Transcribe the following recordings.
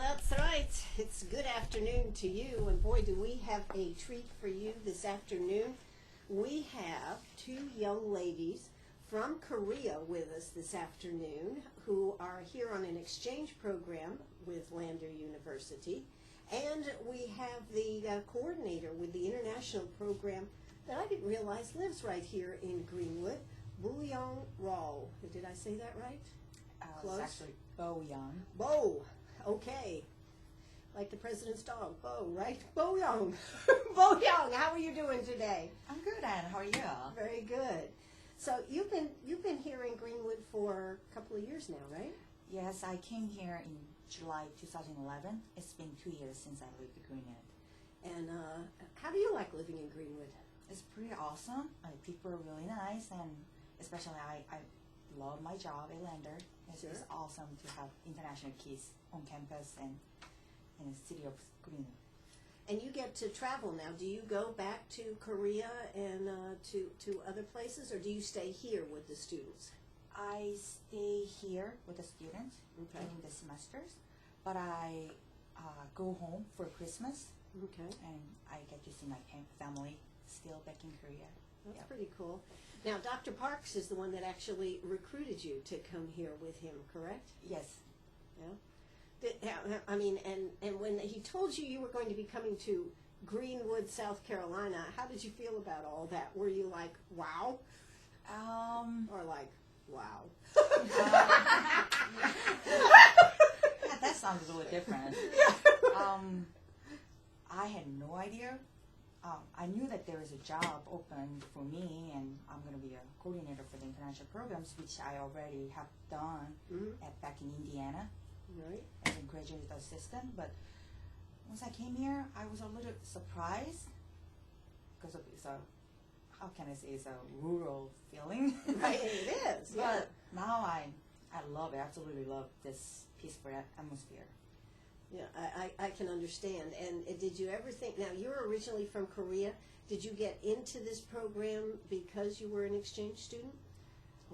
that's right. It's good afternoon to you, and boy, do we have a treat for you this afternoon. We have two young ladies from Korea with us this afternoon who are here on an exchange program with Lander University, and we have the coordinator with the international program that I didn't realize lives right here in Greenwood, Boo-young Rao. Did I say that right? It's actually Bo-young. Bo. Okay. Like the president's dog, Bo, right? Bo-young. Bo-young, how are you doing today? I'm good, Anne. How are you? Very good. So you've been here in Greenwood for a couple of years now, right? Yes, I came here in July 2011. It's been 2 years since I lived in Greenwood. And how do you like living in Greenwood? It's pretty awesome. People are really nice, and especially I love my job at Lander. It's Sure. just awesome to have international kids on campus and in the city of Greenwood. And you get to travel now. Do you go back to Korea and to other places, or do you stay here with the students? I stay here with the students Okay. during the semesters, but I go home for Christmas, Okay. and I get to see my family still back in Korea. That's Yep. pretty cool. Now, Dr. Parks is the one that actually recruited you to come here with him, correct? Yes. I mean, and when he told you were going to be coming to Greenwood, South Carolina, how did you feel about all that? Were you like, wow? Or like, wow? Yeah, that sounds really different. I had no idea. I knew that there was a job open for me, and I'm going to be a coordinator for the international programs, which I already have done back in Indiana Right. as a graduate assistant. But once I came here, I was a little surprised because it's a, how can I say, it's a rural feeling. Right, it is. Yeah. But now I love it. I absolutely love this peaceful atmosphere. Yeah, I can understand. And did you ever think, now you're originally from Korea, did you get into this program because you were an exchange student?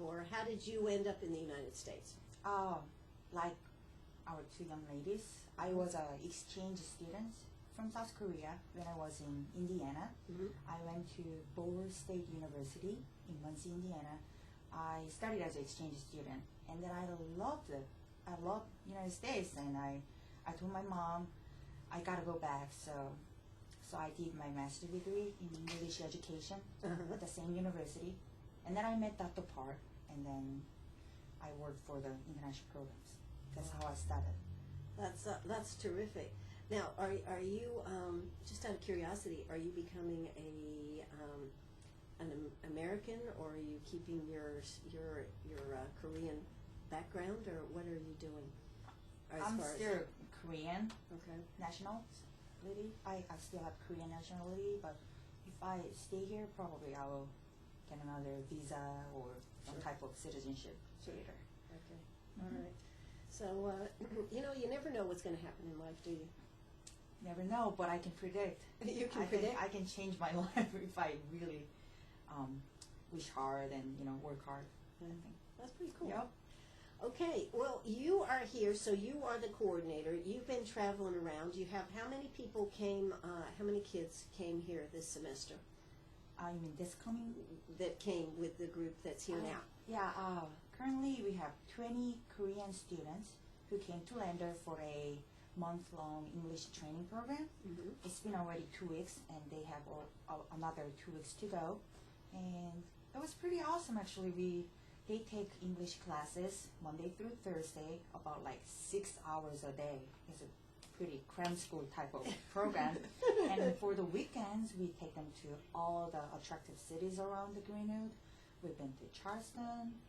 Or how did you end up in the United States? Like our two young ladies, I was an exchange student from South Korea when I was in Indiana. I went to Boer State University in Muncie, Indiana. I studied as an exchange student, and then I loved it. I loved United States, and I told my mom I gotta go back, so I did my master's degree in English education at the same university, and then I met Dr. Park, and then I worked for the international programs. That's how I started. That's terrific. Now, are you just out of curiosity, are you becoming an American, or are you keeping your Korean background, or what are you doing? I'm still Korean Okay. nationality. I still have Korean nationality, but if I stay here, probably I will get another visa or some Sure. type of citizenship Sure. later. Okay. All right. So, you never know what's going to happen in life, do you? Never know, but I can predict. You can I predict? I can change my life if I really wish hard and work hard. That's pretty cool. Yep. Okay, well, you are here, so you are the coordinator. You've been traveling around. You have, how many people came, how many kids came here this semester I mean, this coming. that came with the group that's here now? Yeah. Currently, we have 20 Korean students who came to Lander for a month-long English training program. It's been already 2 weeks, and they have another 2 weeks to go. And it was pretty awesome, actually. They take English classes Monday through Thursday, about like 6 hours a day. It's a pretty cram school type of program. And for the weekends, we take them to all the attractive cities around the Greenwood. We've been to Charleston,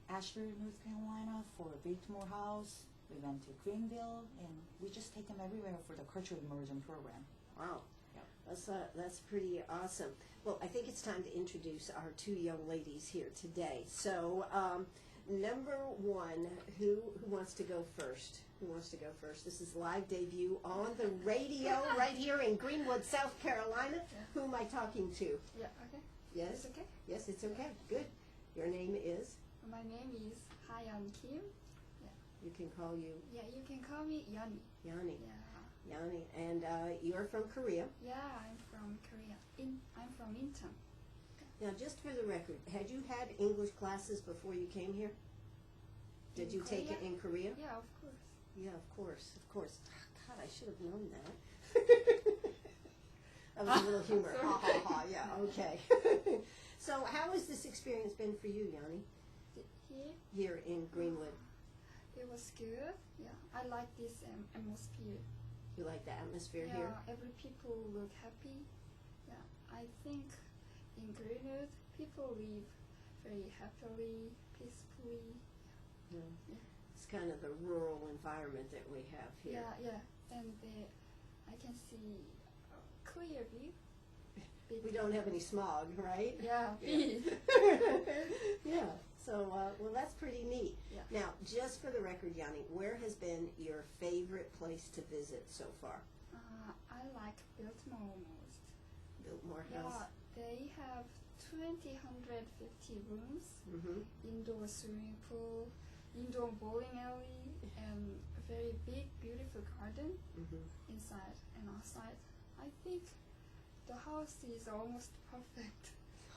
Asheville, North Carolina, for Biltmore House. We went to Greenville, and we just take them everywhere for the cultural immersion program. Wow. Yep. That's pretty awesome. Well, I think it's time to introduce our two young ladies here today. So, number one, who wants to go first? Who wants to go first? This is live debut on the radio right here in Greenwood, South Carolina. Who am I talking to? Yeah, okay. Yes? It's okay. Yes, it's okay. Good. Your name is? My name is Hayeon Kim. You can call you Yeah, you can call me Yani. Yani. Yeah. Yani. And you're from Korea. Yeah, I'm from Korea. I'm from Incheon. Now, just for the record, had you had English classes before you came here? Did you take it in Korea? Yeah, of course. Yeah, of course, of course. God, I should have known that. That was a little humor. Ha ha ha. Yeah. Okay. So, how has this experience been for you, Yani? Here, Here in Greenwood, it was good. Yeah, I like this atmosphere. you like the atmosphere Yeah, here? every people look happy. Yeah, I think in Greenwood, people live very happily, peacefully. Yeah. Yeah. It's kind of the rural environment that we have here. Yeah, and I can see clear view. We don't have any smog, right? Yeah, Yeah. Yeah. So, well, that's pretty neat. Yeah. Now, just for the record, Yani, where has been your favorite place to visit so far? I like Biltmore most. Biltmore Yeah, House. they have 250 rooms, Mm-hmm. indoor swimming pool, indoor bowling alley, and a very big, beautiful garden Mm-hmm. inside and outside. I think the house is almost perfect.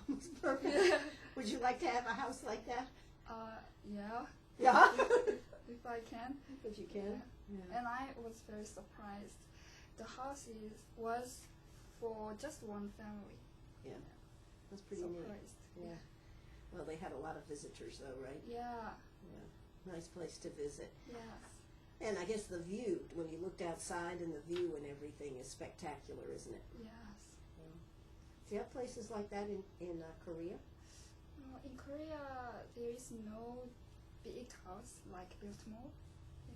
Almost perfect. Yeah. Would you like to have a house like that? Yeah, Yeah. if I can. If you can. Yeah. And I was very surprised. The house was for just one family. Yeah. That's pretty neat. Surprised. Yeah. Well, they had a lot of visitors, though, right? Yeah. Yeah. Nice place to visit. Yes. And I guess the view, when you looked outside and the view and everything is spectacular, isn't it? Yes. Do you have places like that in Korea? In Korea, there is no big house like Biltmore. Yeah.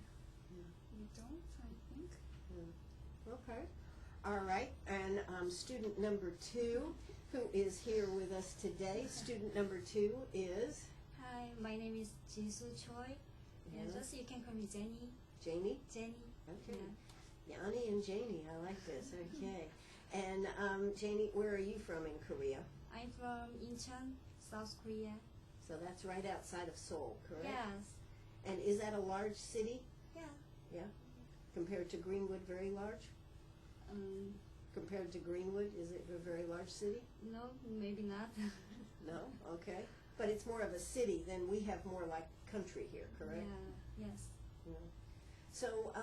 We don't, I think. Okay. All right. And student number 2, who is here with us today. Student number 2 is Hi, my name is Jinsu Choi. And Yeah. just you can call me Jenny. Janie. Jenny. Okay. Yeah. Yani and Janie. I like this. Okay. And Janie, where are you from in Korea? I'm from Incheon, South Korea. So that's right outside of Seoul, correct? Yes. And is that a large city? Yeah. Compared to Greenwood, very large? Compared to Greenwood, is it a very large city? No, maybe not. No? Okay. But it's more of a city than we have more like country here, correct? Yeah. Yes. Yeah. So,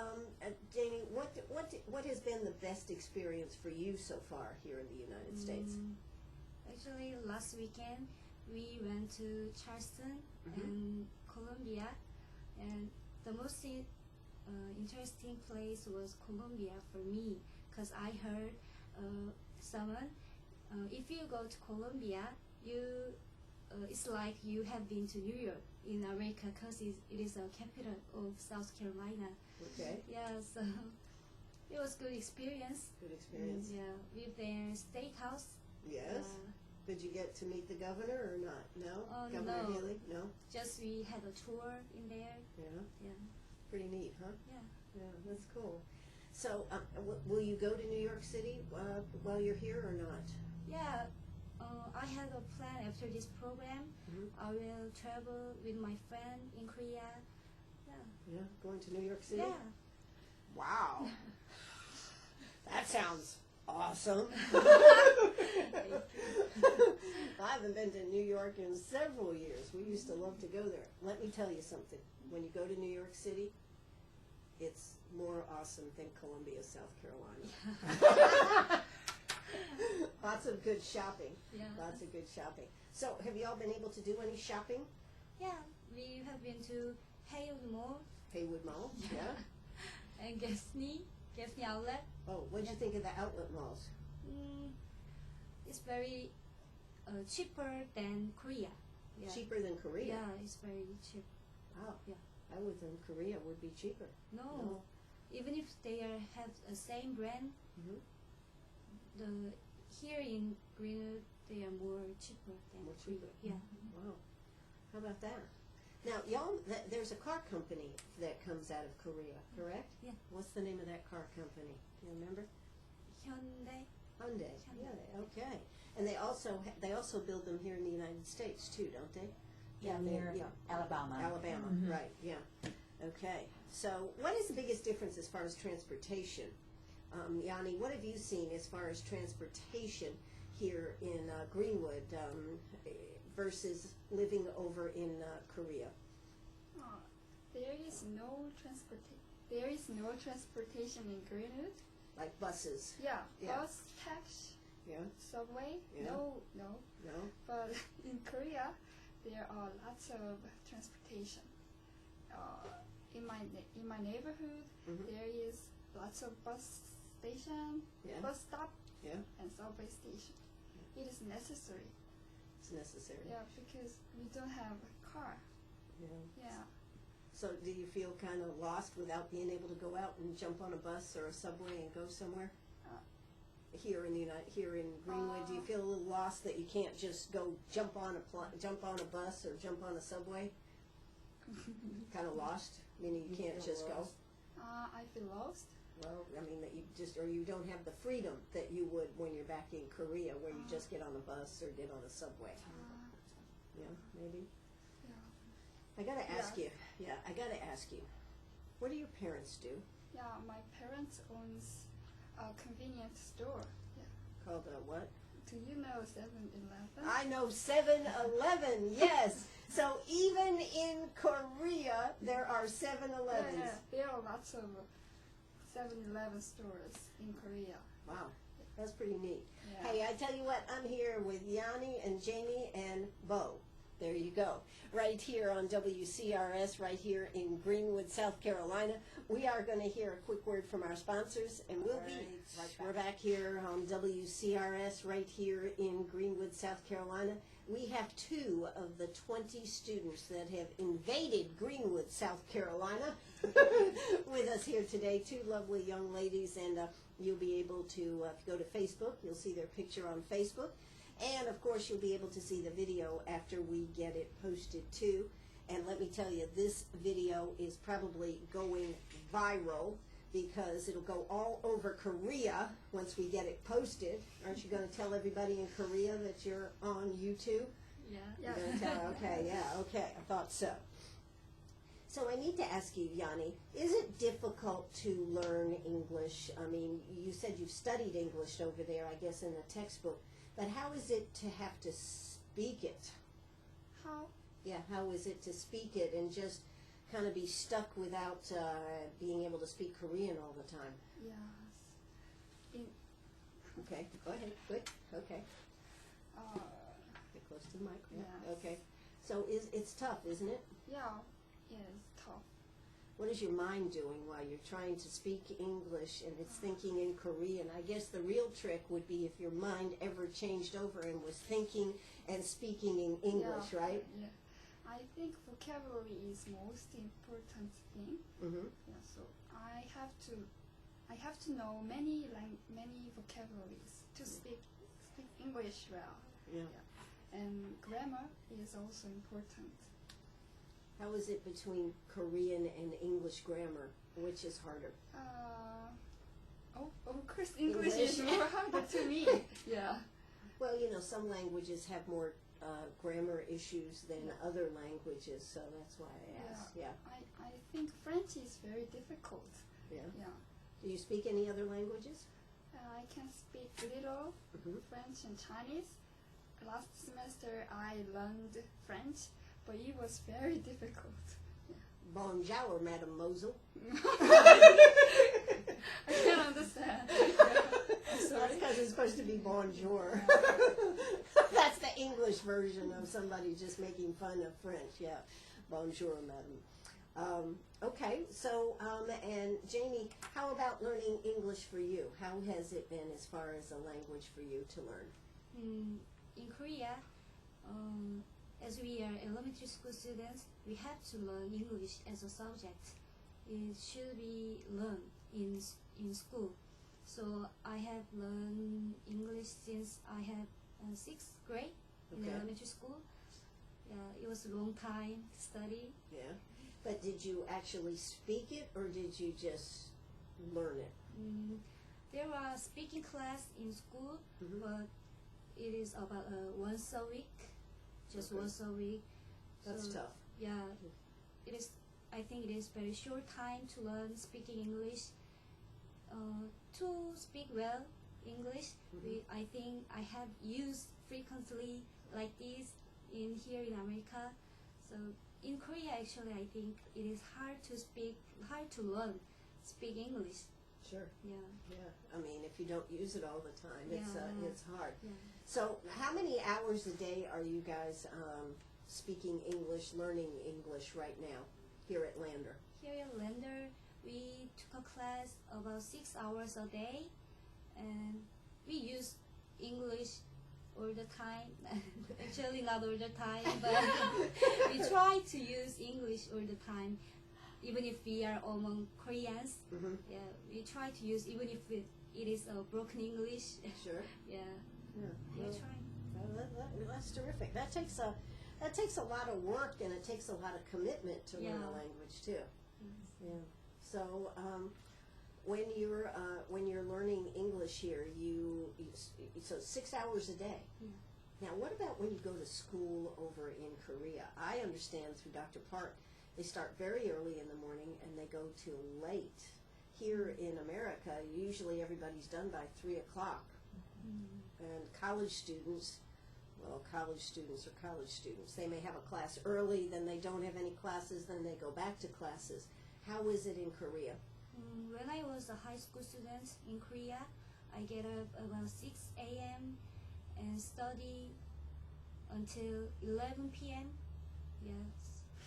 Janie, what has been the best experience for you so far here in the United States? Actually, last weekend we went to Charleston Mhm. and Columbia, and the most interesting place was Columbia for me, because I heard someone, if you go to Columbia, it's like you have been to New York in America, because it is a capital of South Carolina. Okay. Yeah, so it was good experience. Good experience. Yeah, with their steakhouse. Yes. Did you get to meet the governor or not? No? Governor no. Haley? No? Just we had a tour in there. Yeah. Yeah. Pretty neat, huh? Yeah. Yeah, that's cool. So, will you go to New York City while you're here or not? Yeah. I had a plan after this program. Mhm. I will travel with my friend in Korea. Yeah. Yeah, going to New York City? Yeah. Wow. That sounds awesome. I haven't been to New York in several years. We used to love to go there. Let me tell you something. When you go to New York City, it's more awesome than Columbia, South Carolina. Lots of good shopping. Yeah. Lots of good shopping. So, have you all been able to do any shopping? Yeah. We have been to Haywood Mall Haywood Mall? Yeah. and Gaffney Outlet. Oh, what did you think of the outlet malls? It's very cheaper than Korea. Yeah. Cheaper than Korea? Yeah, it's very cheap. Wow. Yeah. I would think Korea would be cheaper. No. Even if they have the same brand, Mhm. here in Greenwood they are more cheaper than More Korea. cheaper. Yeah. Wow. How about that? Now, y'all, there's a car company that comes out of Korea, correct? Yeah. What's the name of that car company? Do you remember? Hyundai. Hyundai. Hyundai. Yeah, okay. And they also build them here in the United States too, don't they? Yeah, they- near Alabama. Alabama, Mhm. right, yeah. Okay, so what is the biggest difference as far as transportation? Yanni, what have you seen as far as transportation here in Greenwood versus living over in Korea? There is no transportation in Greenwood. Like buses? Yeah, Yeah. bus, taxi, Yeah. subway. Yeah. No. No? But in Korea, there are lots of transportation. In my neighborhood, Mhm. there is lots of bus station, Yeah. bus stop, Yeah. and subway station. It is necessary. It's necessary. Yeah, because we don't have a car. Yeah. Yeah. So do you feel kind of lost without being able to go out and jump on a bus or a subway and go somewhere? Here in Greenwood, do you feel a little lost that you can't just go jump on a bus or jump on a subway? Kind of lost, meaning you can't just go. I feel lost. Well, I mean that you don't have the freedom that you would when you're back in Korea, where you just get on a bus or get on a subway. Yeah, maybe. Yeah. I gotta ask you. Yeah, I gotta ask you. What do your parents do? Yeah, my parents owns a convenience store. Yeah. Called a what? Do you know 7-Eleven? I know 7-Eleven. Yes. So even in Korea, there are 7-Elevens. Yeah, there are lots of 7-Eleven stores in Korea. Wow, that's pretty neat. Yeah. Hey, I tell you what, I'm here with Yanni and Jamie and Bo. There you go. Right here on WCRS, right here in Greenwood, South Carolina. We are going to hear a quick word from our sponsors, and we'll be right back. We're back here on WCRS, right here in Greenwood, South Carolina. We have 2 of the 20 students that have invaded Greenwood, South Carolina with us here today. 2 lovely young ladies, and you'll be able to, if you go to Facebook, you'll see their picture on Facebook. And, of course, you'll be able to see the video after we get it posted, too. And let me tell you, this video is probably going viral because it'll go all over Korea once we get it posted. Aren't you going to tell everybody in Korea that you're on YouTube? Yeah. Yeah. You're going to tell, okay, yeah, okay, I thought so. So I need to ask you, Yanni, is it difficult to learn English? I mean, you said you've studied English over there, I guess, in the textbook. But how is it to have to speak it? How? Yeah, how is it to speak it and just kind of be stuck without being able to speak Korean all the time? Yes. Okay, go ahead, good, okay. Uh, Get close to the mic. Yeah. Yes. Okay. So it's tough, isn't it? yeah, it's tough. What is your mind doing while you're trying to speak English and it's thinking in Korean? I guess the real trick would be if your mind ever changed over and was thinking and speaking in English, right? Yeah. I think vocabulary is most important thing. Mm-hmm. Yeah, so I have to know many vocabularies to speak English well. Yeah. And grammar is also important. How is it between Korean and English grammar? Which is harder? Of course, English is more harder to me. Yeah. Well, some languages have more grammar issues than other languages, so that's why I asked. Yeah. I think French is very difficult. Yeah. Yeah. Do you speak any other languages? I can speak little French and Chinese. Last semester I learned French, but it was very difficult. Bonjour, Madame Mosel. I can't understand. That's because it's supposed to be bonjour. That's the English version of somebody just making fun of French. Yeah, bonjour, madam. Okay, so, and Jamie, how about learning English for you? How has it been as far as a language for you to learn? In Korea, as we are elementary school students, we have to learn English as a subject. It should be learned in school. So I have learned English since I have 6th grade in Okay. elementary school. Yeah, it was a long time study. Yeah. But did you actually speak it, or did you just learn it? There are speaking class in school, but it is about once a week, just Okay. once a week. That's So, tough. Yeah, it is I think it is very short time to learn speaking English. To speak well English, I think I have used frequently like this in here in America. So in Korea, actually, I think it is hard to learn speak English. Sure. Yeah. Yeah. I mean, if you don't use it all the time, it's hard. Yeah. So, how many hours a day are you guys speaking English, learning English right now here at Lander? Here at Lander, we took a class about 6 hours a day, and we use English all the time. Actually, not all the time, but we try to use English all the time. Even if we are among Koreans, yeah, we try to use, even if it is a broken English. Sure. Yeah, Yeah. we Well, try. that's terrific. That takes a lot of work, and it takes a lot of commitment to learn a Yeah. language too. Yes. Yeah. So when you're learning English here, so 6 hours a day. Yeah. Now, what about when you go to school over in Korea? I understand through Dr. Park, they start very early in the morning and they go till late. Here in America, usually everybody's done by 3 o'clock. And college students are college students. They may have a class early, then they don't have any classes, then they go back to classes. How is it in Korea? When I was a high school student in Korea, I get up about 6 a.m. and study until 11 p.m. Yes.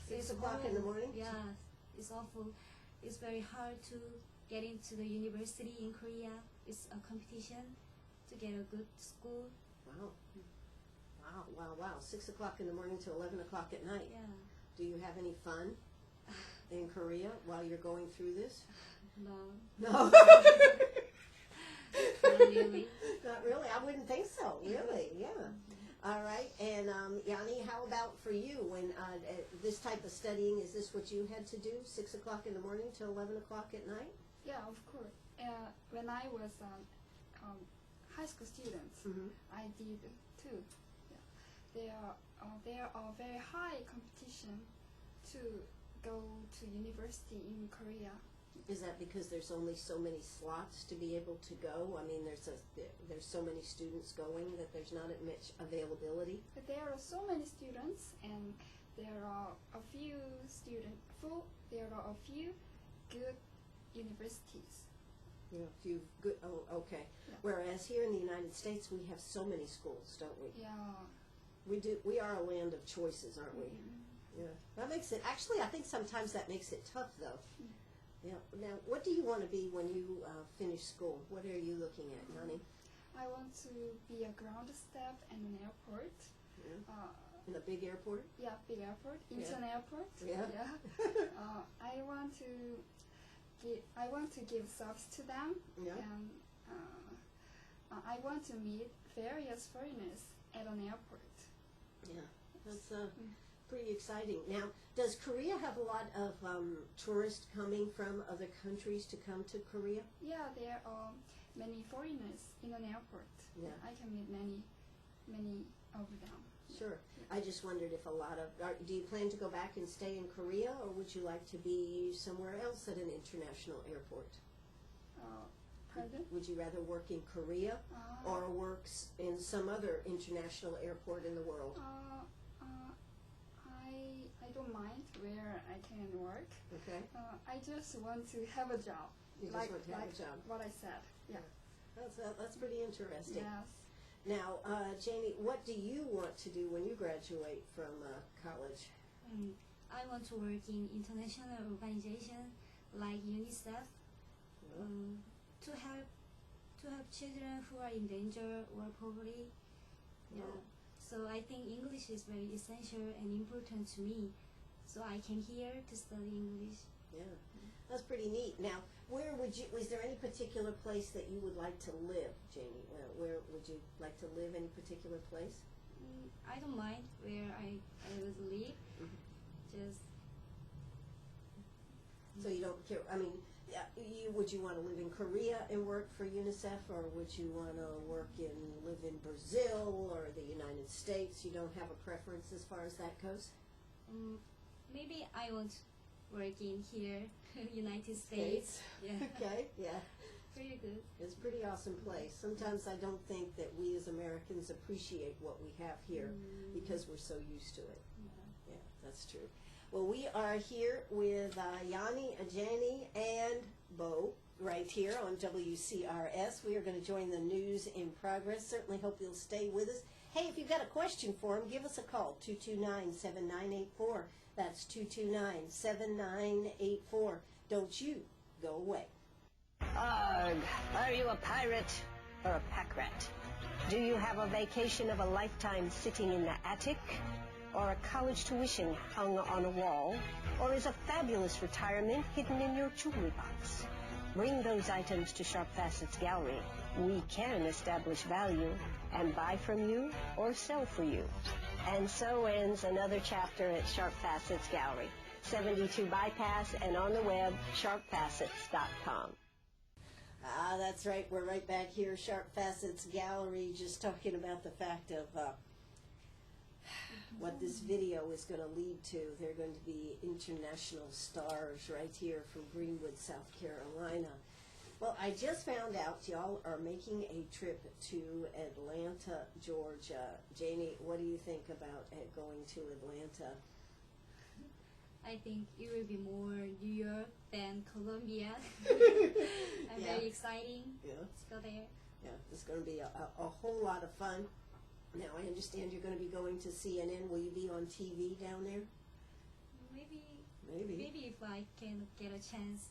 6 o'clock in the morning? Yeah, it's awful. It's very hard to get into the university in Korea. It's a competition to get a good school. Wow. 6 o'clock in the morning to 11 o'clock at night. Yeah. Do you have any fun in Korea while you're going through this? No, No. not really. Not really. I wouldn't think so. Really, yeah. All right. And Yanni, how about for you? When this type of studying, is this what you had to do? 6 o'clock in the morning till 11 o'clock at night? Yeah, of course. When I was high school student, I did too. Yeah. There are very high competition to go to university in Korea. Is that because there's only so many slots to be able to go? I mean, there's so many students going that there's not much availability. But there are so many students, and there are a few good universities. Yeah, a few good. Oh, okay. Yeah. Whereas here in the United States, we have so many schools, don't we? Yeah. We do. We are a land of choices, aren't we? Mm-hmm. Yeah. That makes it. Actually, I think sometimes that makes it tough, though. Yeah. Now, what do you want to be when you finish school? What are you looking at, Nani? I want to be a ground staff in an airport. Yeah. In a big airport? Yeah, big airport, Yeah. Incheon airport. Yeah. I want to give service to them, Yeah. and I want to meet various foreigners at an airport. Yeah. That's pretty exciting. Now, does Korea have a lot of tourists coming from other countries to come to Korea? Yeah, there are many foreigners in an airport. Yeah. I can meet many of them. Sure. I just wondered if a lot of. Do you plan to go back and stay in Korea, or would you like to be somewhere else at an international airport? Pardon? Would you rather work in Korea or work in some other international airport in the world? I don't mind where I can work. Okay. I just want to have a job. You just want to have a job. What I said. Yeah. That's pretty interesting. Yes. Now, Jamie, what do you want to do when you graduate from college? I want to work in international organization like UNICEF to help children who are in danger or poverty. Yeah. So I think English is very essential and important to me. So I came here to study English. Yeah, that's pretty neat. Now, was there any particular place that you would like to live, Jamie? Where would you like to live, any particular place? I don't mind where I would live. Just So you don't care, I mean, would you want to live in Korea and work for UNICEF, or would you want to live in Brazil or the United States? You don't have a preference as far as that goes? maybe I want working here, United States. Yeah, Okay, yeah. pretty good. It's a pretty awesome place. Sometimes I don't think that we as Americans appreciate what we have here because we're so used to it. Yeah. Yeah, that's true. Well, we are here with Yanni, Ajani, and Bo right here on WCRS. We are going to join the news in progress. Certainly hope you'll stay with us. Hey, if you've got a question for him, give us a call, 229-7984. That's 229-7984. Don't you go away. Ugh, are you a pirate or a pack rat? Do you have a vacation of a lifetime sitting in the attic? Or a college tuition hung on a wall? Or is a fabulous retirement hidden in your jewelry box? Bring those items to Sharp Facets Gallery. We can establish value and buy from you or sell for you. And so ends another chapter at Sharp Facets Gallery, 72 Bypass, and on the web, sharpfacets.com. Ah, that's right. We're right back here, Sharp Facets Gallery, just talking about the fact of what this video is going to lead to. They're going to be international stars right here from Greenwood, South Carolina. Well, I just found out y'all are making a trip to Atlanta, Georgia. Janie, what do you think about going to Atlanta? I think it will be more New York than Colombia. I'm Yeah. very exciting. Yeah. Let's go there. Yeah, it's going to be a whole lot of fun. Now, I understand you're going to be going to CNN. Will you be on TV down there? Maybe if I can get a chance.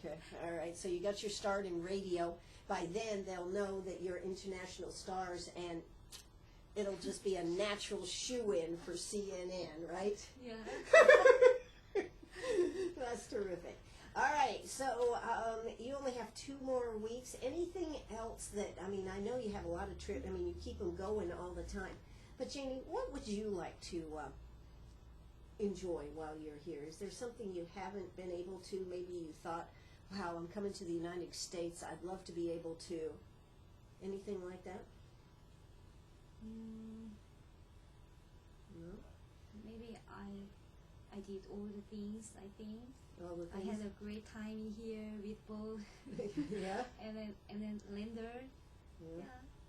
Okay, all right. So you got your start in radio. By then, they'll know that you're international stars, and it'll just be a natural shoe-in for CNN, right? Yeah. That's terrific. All right, so you only have 2 more weeks. Anything else that, I mean, I know you have a lot of trips. I mean, you keep them going all the time. But, Janie, what would you like to enjoy while you're here? Is there something you haven't been able to? Maybe you thought, wow, I'm coming to the United States. I'd love to be able to. Anything like that? No? Maybe I did all the things, I think. All the I things? had a great time in here with Bo Yeah? and then Lander. Yeah. Yeah,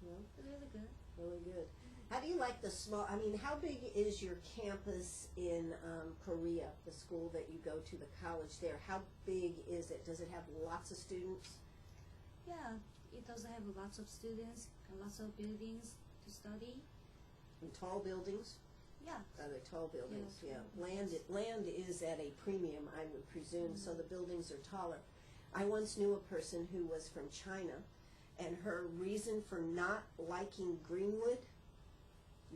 Yeah. it was really good. Really good. How do you like the small, I mean, how big is your campus in Korea, the school that you go to, the college there? How big is it? Does it have lots of students? Yeah, it does have lots of students and lots of buildings to study. And tall buildings? Yeah. Are they tall buildings? Yeah. Yeah. Land is at a premium, I would presume, so the buildings are taller. I once knew a person who was from China, and her reason for not liking Greenwood,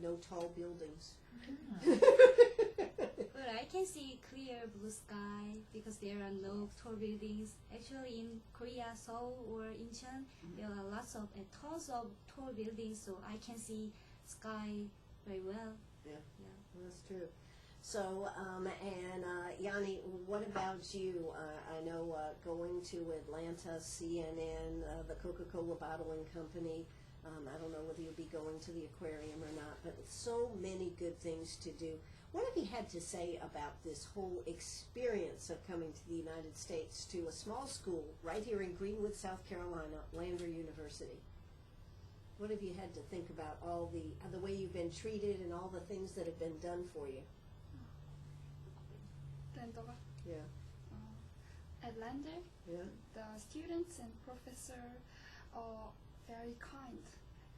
no tall buildings. But I can see clear blue sky because there are no tall buildings. Actually, in Korea, Seoul or Incheon, there are lots of tons of tall buildings, so I can see sky very well. Yeah. That's true. So, Yanni, what about you? I know going to Atlanta, CNN, the Coca-Cola bottling company. I don't know whether you'll be going to the aquarium or not, but so many good things to do. What have you had to say about this whole experience of coming to the United States to a small school right here in Greenwood, South Carolina, Lander University? What have you had to think about all the way you've been treated and all the things that have been done for you? Yeah. At Lander, Yeah. the students and professor are very kind.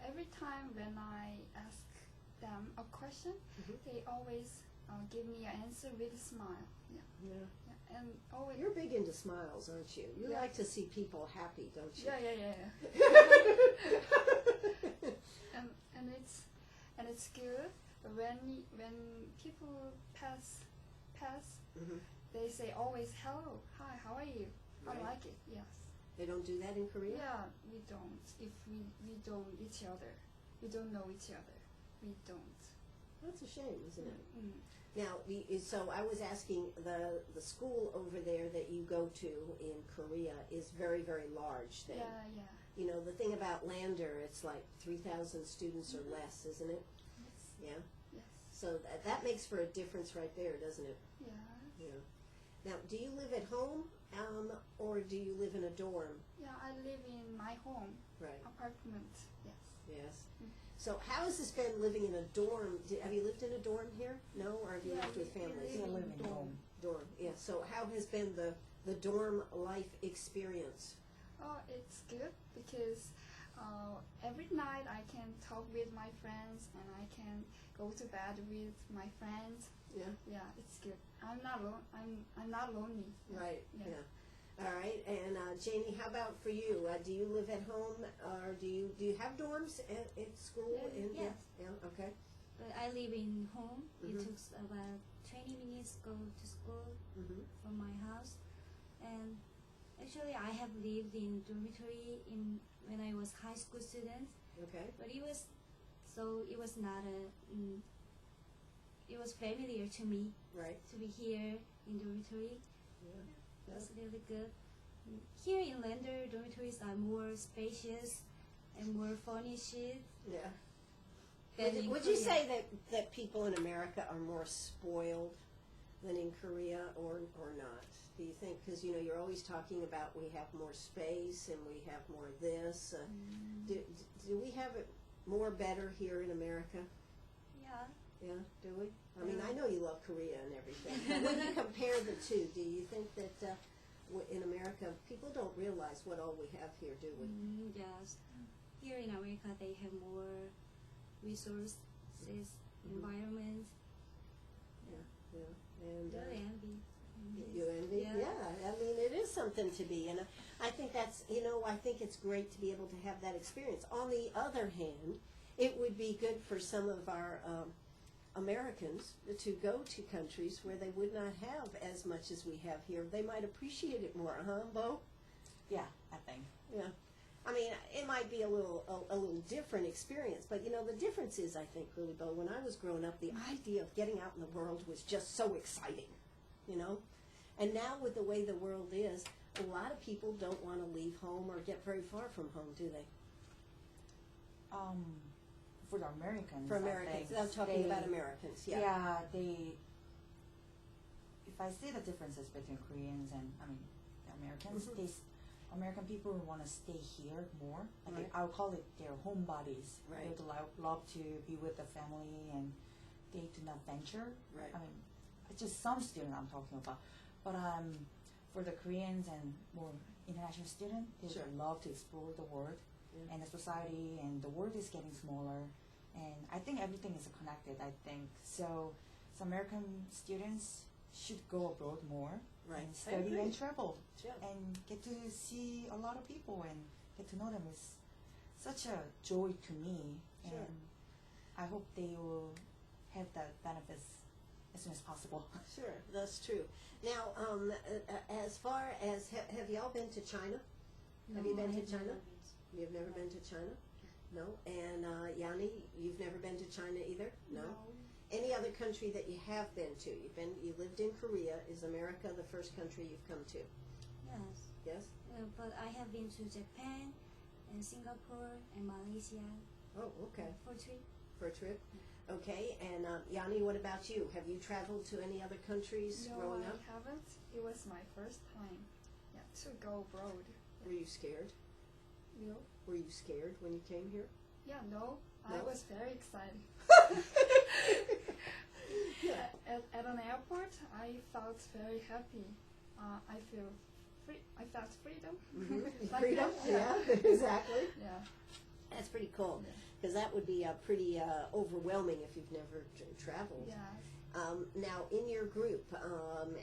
Every time when I ask them a question, they always give me an answer with a smile. Yeah. And always. You're big into smiles, aren't you? You Yeah. like to see people happy, don't you? Yeah. and it's good when people pass, they say always hello, hi, how are you? Right. I like it. Yes. They don't do that in Korea? Yeah, we don't. If we don't each other, we don't know each other. We don't. That's a shame, isn't it? Mm. Now, so I was asking, the school over there that you go to in Korea is very, very large then. Yeah. You know, the thing about Lander, it's like 3,000 students or less, isn't it? Yes. Yeah. Yes. So that makes for a difference right there, doesn't it? Yeah. Yeah. Now, do you live at home, or do you live in a dorm? Yeah, I live in my home Right. apartment. Yes. Yes. So how has this been living in a dorm? Have you lived in a dorm here? No, or have you Yeah, lived with we families? We live live in in dorm. home. Dorm. Yeah. So how has been the dorm life experience? Oh, it's good because every night I can talk with my friends and I can go to bed with my friends. Yeah. Yeah, it's good. I'm not lonely. Right. Yeah. Yeah. All right. And Janie, how about for you? Do you live at home, or do you have dorms at school? Yes. Yeah. Okay. But I live in home. Mhm. It took about 20 minutes go to school Mm-hmm. from my house. And actually, I have lived in dormitory when I was high school student. Okay. But it was not it was familiar to me Right. to be here in dormitory. Yeah. It was really good. Here in Lander, dormitories are more spacious and more furnished. Yeah. than in Would you Korea. say that people in America are more spoiled than in Korea, or not? Do you think, because you're always talking about we have more space and we have more this. Do we have it more better here in America? Yeah. Yeah, do we? I mean, I know you love Korea and everything. But when you compare the two, do you think that in America people don't realize what all we have here, do we? Yes. Here in America, they have more resources, environment. Yeah. And Really envy. you envy? Yeah. I mean, it is something to be, and I think that's, I think it's great to be able to have that experience. On the other hand, it would be good for some of our Americans to go to countries where they would not have as much as we have here. They might appreciate it more, huh, Bo? Yeah, I think. Yeah. I mean, it might be a little different experience, but the difference is, I think, really, Bo, when I was growing up, the idea of getting out in the world was just so exciting, And now with the way the world is, a lot of people don't want to leave home or get very far from home, do they? For the Americans. For I Americans, think I'm talking they- about Americans, yeah. Yeah, if I see the differences between Koreans and, the Americans, Mhm. American people want to stay here more. Right. I'll call it their home bodies. Right. They would love to be with the family, and they do not venture. Right. It's just some student I'm talking about. But for the Koreans and more international students, they Sure. would love to explore the world Yeah. and the society, and the world is getting smaller. And I think everything is connected, I think. So American students should go abroad more Right. and I study agree. and travel Yeah. and get to see a lot of people and get to know them. Is such a joy to me. Sure. And I hope they will have the benefits as soon as possible. Sure, that's true. Now, as far as, have y'all been to China? Have you been to China? You've never been to China? No. And Yanni, you've never been to China either? No. Any other country that you have been to? You lived in Korea. Is America the first country you've come to? Yes. Yes? But I have been to Japan and Singapore and Malaysia Oh, okay. for a trip. For a trip? Okay. And Yanni, what about you? Have you traveled to any other countries No, growing I up? haven't. It was my first time. Yeah, to go abroad. Were you scared? No. Were you scared when you came here? Yeah, no. I No? was very excited. Yeah. At an airport, I felt very happy. I felt freedom. Mhm. Like Freedom? that, Yeah, exactly. Yeah. That's pretty cool. Yeah. Because that would be pretty overwhelming if you've never traveled. Yeah. Now, in your group,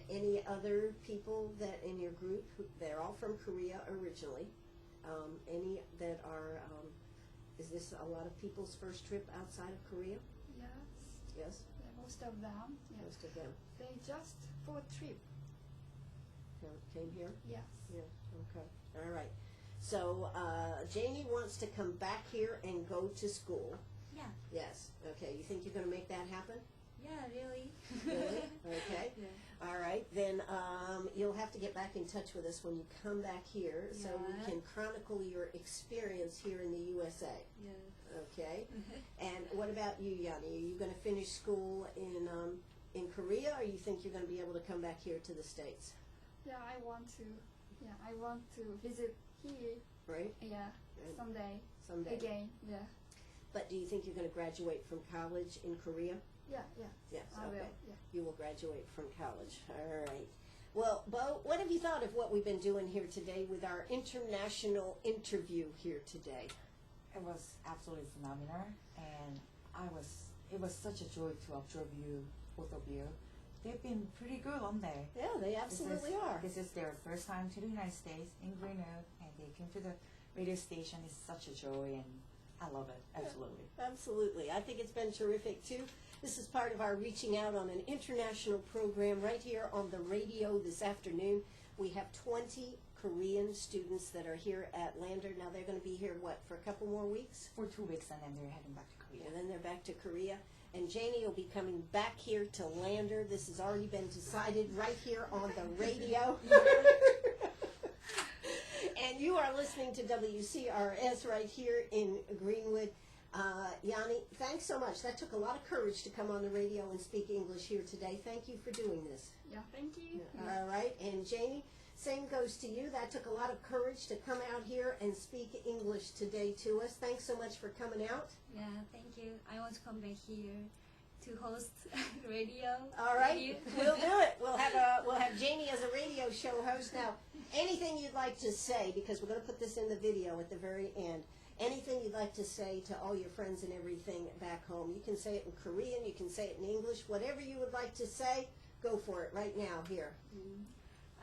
any other people that in your group, they're all from Korea originally, any that are, is this a lot of people's first trip outside of Korea? Yes. Yes, Yeah, most of them. Yeah. most of them They just for a trip. came here? Yes. Yeah, okay, all right. So, Janie wants to come back here and go to school. Yeah. Yes, okay, you think you're gonna make that happen? Yeah, really. Really? Okay. Yeah. All right, then you'll have to get back in touch with us when you come back here so we Yeah. can chronicle your experience here in the USA. Yeah. Okay? And what about you, Yanni? Are you going to finish school in in Korea, or you think you're going to be able to come back here to the States? Yeah, I want to. Yeah, I want to visit here. Right? Yeah, Right. someday again. Yeah. But do you think you're going to graduate from college in Korea? Yeah. Yes, I okay. will. Yeah. You will graduate from college. All right. Well, Bo, what have you thought of what we've been doing here today with our international interview here today? It was absolutely phenomenal, and it was such a joy to observe you, both of you. They've been pretty good on there. Yeah, they absolutely are. This is their first time to the United States in Greenwood, and they came to the radio station. It's such a joy, and I love it. Absolutely. Absolutely. I think it's been terrific, too. This is part of our reaching out on an international program right here on the radio this afternoon. We have 20 Korean students that are here at Lander. Now, they're going to be here, what, for a couple more weeks? For 2 weeks, and then they're heading back to Korea. And then they're back to Korea. And Janie will be coming back here to Lander. This has already been decided right here on the radio. And you are listening to WCRS right here in Greenwood. Yanni, thanks so much. That took a lot of courage to come on the radio and speak English here today. Thank you for doing this. Yeah. Thank you. All right. And Janie, same goes to you. That took a lot of courage to come out here and speak English today to us. Thanks so much for coming out. Yeah, thank you. I want to come back here to host radio. All with right, you. we'll do it. We'll have Janie as a radio show host. Now, anything you'd like to say, because we're going to put this in the video at the very end. Anything you'd like to say to all your friends and everything back home. You can say it in Korean. You can say it in English. Whatever you would like to say, go for it right now. Here.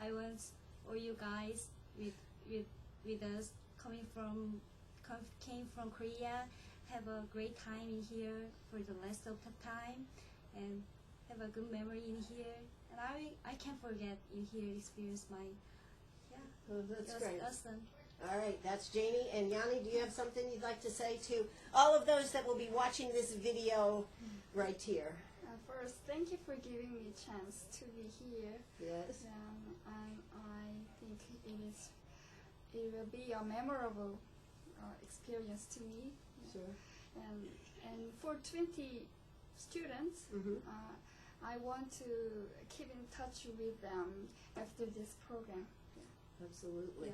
I want all you guys with us came from Korea. Have a great time in here for the rest of the time, and have a good memory in here. And I can't forget in here experience my Oh, that's it was great. awesome. All right, that's Janie. And Yanni, do you have something you'd like to say to all of those that will be watching this video right here? First, thank you for giving me a chance to be here. Yes. And I think it will be a memorable experience to me. Sure. And for 20 students, Mm-hmm. I want to keep in touch with them after this program. Absolutely. Yeah.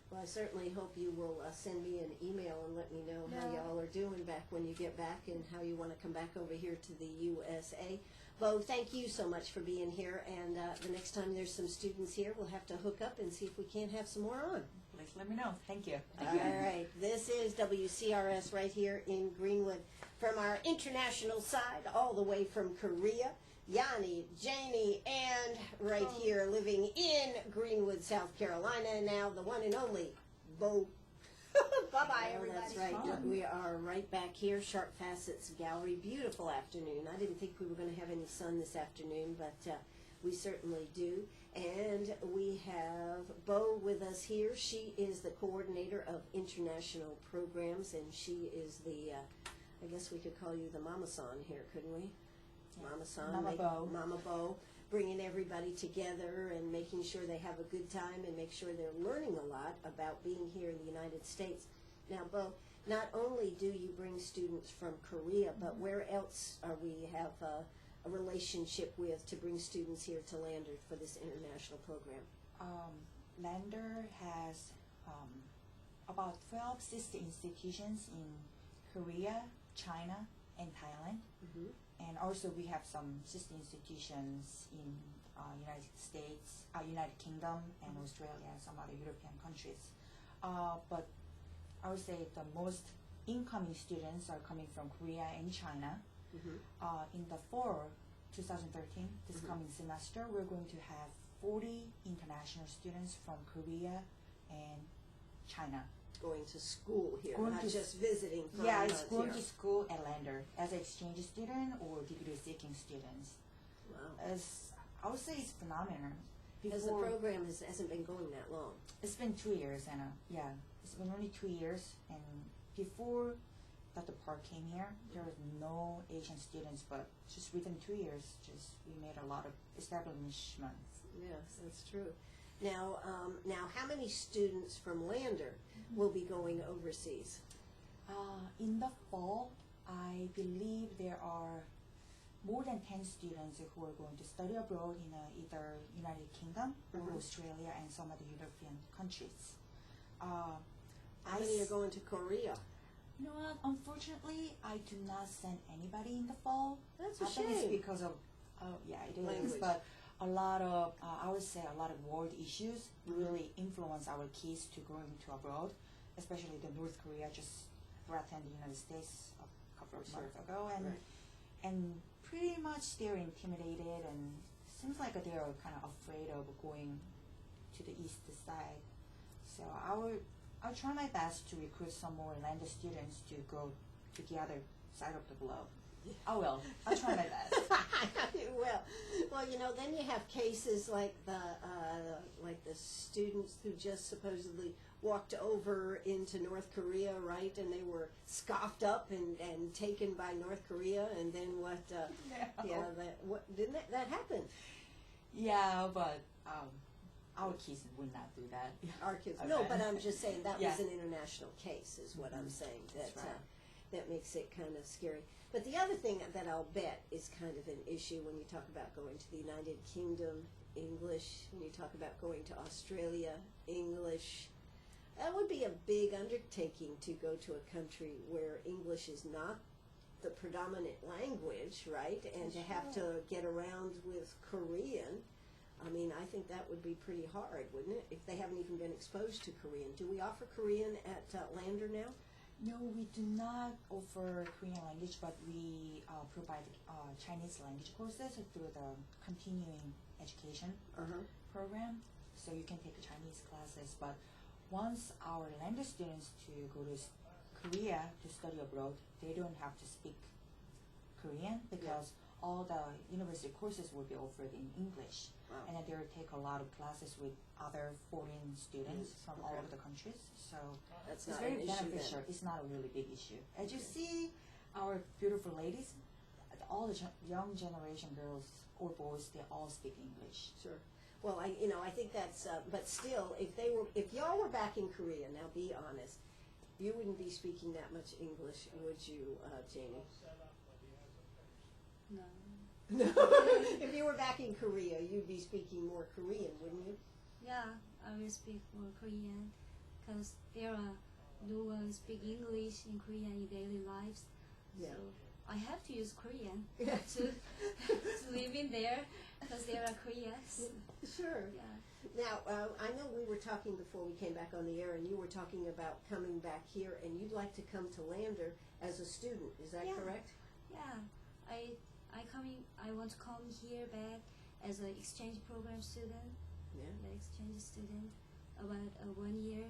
Well, I certainly hope you will send me an email and let me know how Yeah. y'all are doing back when you get back and how you want to come back over here to the USA. Bo, thank you so much for being here. And the next time there's some students here, we'll have to hook up and see if we can't have some more on. Please let me know. Thank you. All right. This is WCRS right here in Greenwood. From our international side, all the way from Korea, Yanni, Janie, and right here living in Greenwood, South Carolina, now the one and only Bo. Bye-bye, everybody. That's right. Fun. We are right back here, Sharp Facets Gallery. Beautiful afternoon. I didn't think we were going to have any sun this afternoon, but we certainly do. And we have Bo with us here. She is the coordinator of international programs, and she is the, I guess we could call you the Mama San here, couldn't we? Mama San, Mama Bo. Mama Bo, bringing everybody together and making sure they have a good time and make sure they're learning a lot about being here in the United States. Now, Bo, not only do you bring students from Korea, but where else are we have a relationship with to bring students here to Lander for this international program? Lander has about 12 sister institutions in Korea, China, and Thailand. Mm-hmm. And also we have some sister institutions in United States, United Kingdom, and Australia, and some other European countries. But I would say the most incoming students are coming from Korea and China. Mm-hmm. In the fall 2013, this coming semester, we're going to have 40 international students from Korea and China. Going to school here, Going not to just visiting from Yeah, it's us going here. to school at Lander as an exchange student or degree-seeking students. Wow. As I would say, it's phenomenal. Because the Before, program hasn't been going that long. it's been 2 years, and yeah, it's been only 2 years. And before Dr. Park came here, there was no Asian students, but just within 2 years, just we made a lot of establishments. Yes, that's true. Now, how many students from Lander will be going overseas? In the fall, I believe there are more than 10 students who are going to study abroad in either United Kingdom or Australia and some other European countries. How many are going to Korea? You know what? Unfortunately, I do not send anybody in the fall. That's a I think it's shame. because of, yeah, it is. Language. But a lot of, I would say, a lot of world issues really influence our kids to going to abroad, especially the North Korea just threatened the United States a couple of months ago, and Right. and pretty much they're intimidated and seems like they're kind of afraid of going to the east side. So I'll try my best to recruit some more Lander students to go to the other side of the globe. I will. I'll try my best. You will. Well, you know, then you have cases like the students who just supposedly walked over into North Korea, right? And they were scoffed up and taken by North Korea, and then what? Didn't that happen? Yeah, but our kids would not do that. Our kids. Okay. No, but I'm just saying that Yeah. was an international case, is what I'm saying. That That's right. that makes it kind of scary. But the other thing that I'll bet is kind of an issue when you talk about going to the United Kingdom, English. When you talk about going to Australia, English. That would be a big undertaking to go to a country where English is not the predominant language, right? And to have to get around with Korean. I mean, I think that would be pretty hard, wouldn't it? If they haven't even been exposed to Korean. Do we offer Korean at Lander now? No, we do not offer Korean language, but we provide Chinese language courses through the continuing education program. So you can take Chinese classes. But once our Lander students to go to Korea to study abroad, they don't have to speak Korean because all the university courses will be offered in English. Wow. And then they will take a lot of classes with other foreign students from all over the countries. So That's it's not very an issue beneficial. then. It's not a really big issue. As you see, our beautiful ladies, all the young generation girls or boys, they all speak English. Sure. Well, I think that's, but still, if y'all were back in Korea, now be honest, you wouldn't be speaking that much English, would you, Jamie? No. No. If you were back in Korea, you'd be speaking more Korean, wouldn't you? Yeah, I will speak more Korean because there are no one speak English in Korea in daily lives. Yeah. So I have to use Korean Yeah. to live in there because there are Koreans. Sure. Yeah. Now, I know we were talking before we came back on the air, and you were talking about coming back here, and you'd like to come to Lander as a student. Is that Yeah. correct? Yeah, I want to come here back as an exchange program student. Yeah. The exchange student about 1 year.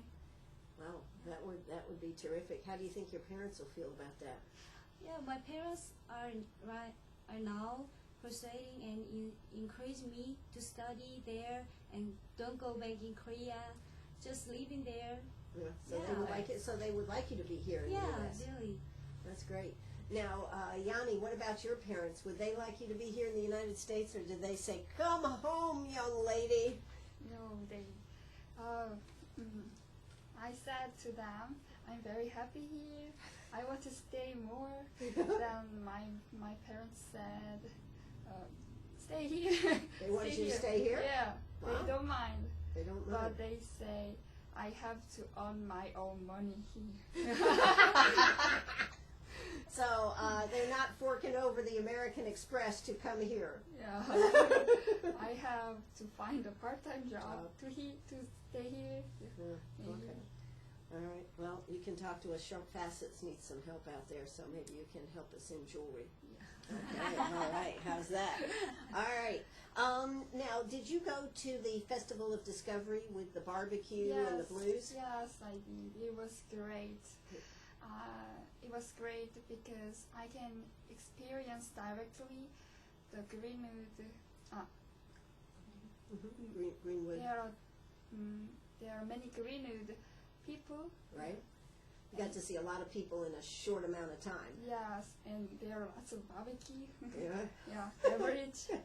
Wow, that would be terrific. How do you think your parents will feel about that? Yeah, my parents are now persuading and encourage me to study there and don't go back in Korea, just living there. Yeah. So they Yeah. would like it. So they would like you to be here in Yeah, the U.S. really. That's great. Now, Yanni, what about your parents? Would they like you to be here in the United States, or did they say, "Come home, young lady"? No, they. I said to them, I'm very happy here. I want to stay more. Then my parents said, stay here. They wanted you to stay here? Yeah, Wow. they don't mind. They don't know. But they say I have to earn my own money here. So they're not forking over the American Express to come here. Yeah, I have to find a part-time job to stay here. Okay. All right. Well, you can talk to us. Sharp Facets needs some help out there, so maybe you can help us in jewelry. Okay. All right. How's that? All right. Now, did you go to the Festival of Discovery with the barbecue and the blues? Yes, I did. It was great. It was great because I can experience directly the Greenwood. Greenwood. There are many Greenwood people. Right. You got to see a lot of people in a short amount of time. Yes, and there are lots of barbecue. Yeah. Yeah, beverage. Yeah,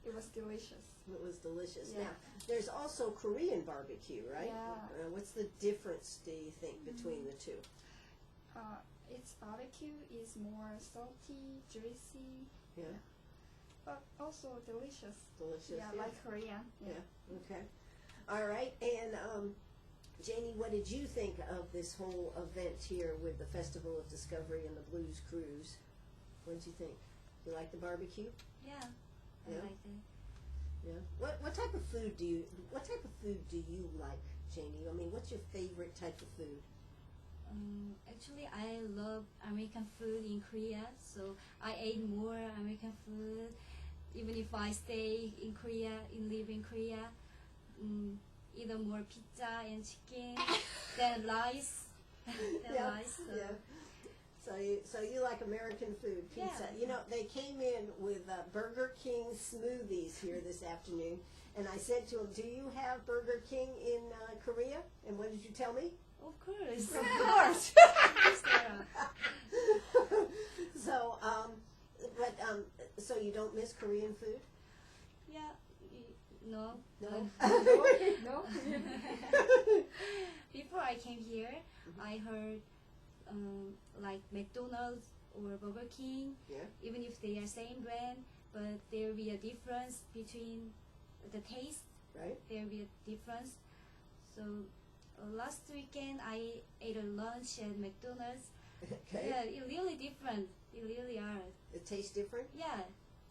it was delicious. It was delicious. Yeah. Now, there's also Korean barbecue, right? Yeah. What's the difference, do you think, between the two? Its barbecue is more salty, juicy, Yeah. But also delicious. Delicious. Yeah, like Korean. Yeah. Okay. All right. And Janie, what did you think of this whole event here with the Festival of Discovery and the Blues Cruise? What did you think? You like the barbecue? Yeah, I Yeah. like it. Yeah. What type of food do you like, Janie? I mean, what's your favorite type of food? Actually, I love American food in Korea, so I ate more American food. Even if I stay in Korea, live in Korea, eat more pizza and chicken than rice. Yeah. Rice. So. Yeah. So you like American food, pizza. Yeah. You know, they came in with Burger King smoothies here this afternoon, and I said to them, "Do you have Burger King in Korea?" And what did you tell me? Of course. Of course. Yes, there are. So, so you don't miss Korean food? Yeah. No. No. No? Before I came here, I heard like McDonald's or Burger King, Yeah. even if they are same brand, but there will be a difference between the taste. Right. There will be a difference. So last weekend I ate a lunch at McDonald's. Okay. Yeah, it really different. It really are. It tastes different. Yeah,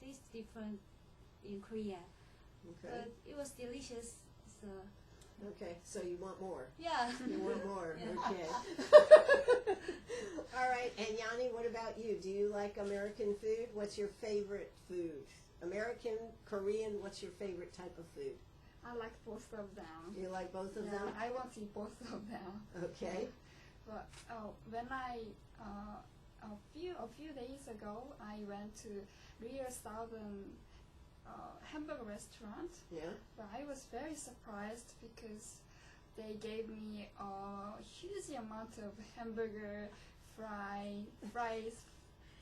tastes different in Korea, Okay. but it was delicious. So Okay. So you want more? yeah. You want more? Yeah. Okay. All right. And Yanni, what about you? Do you like American food? What's your favorite food? American, Korean. What's your favorite type of food? I like both of them. You like both of Yeah, them? I want to eat both of them. Okay. But when a few days ago, I went to Real Southern hamburger restaurant. Yeah. But I was very surprised because they gave me a huge amount of hamburger, fries,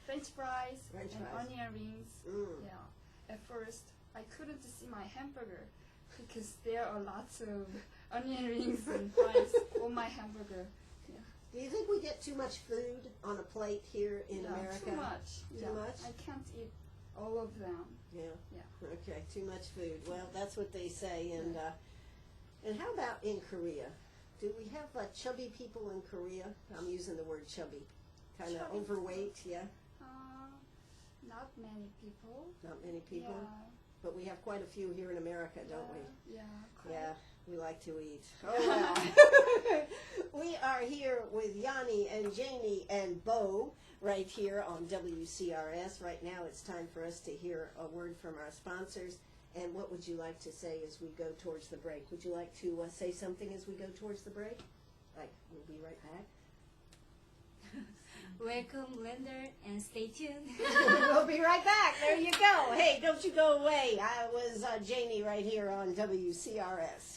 French fries, French and fries. onion rings. Mm. Yeah. At first, I couldn't see my hamburger because there are lots of onion rings and fries on my hamburger. Do you think we get too much food on a plate here in Yeah, America? Too much. Too much? I can't eat all of them. Yeah. Yeah. Okay. Too much food. Well, that's what they say. And how about in Korea? Do we have chubby people in Korea? I'm using the word chubby. Kind of Chubby. overweight. Yeah. Not many people. Not many people. Yeah. But we have quite a few here in America, don't we? Yeah. Yeah, we like to eat. Oh, well. We are here with Yanni and Janie and Bo right here on WCRS. Right now it's time for us to hear a word from our sponsors. And what would you like to say as we go towards the break? Would you like to say something as we go towards the break? Like, we'll be right back. Welcome, Lender, and stay tuned. We'll be right back. There you go. Hey, don't you go away. I was Janie right here on WCRS.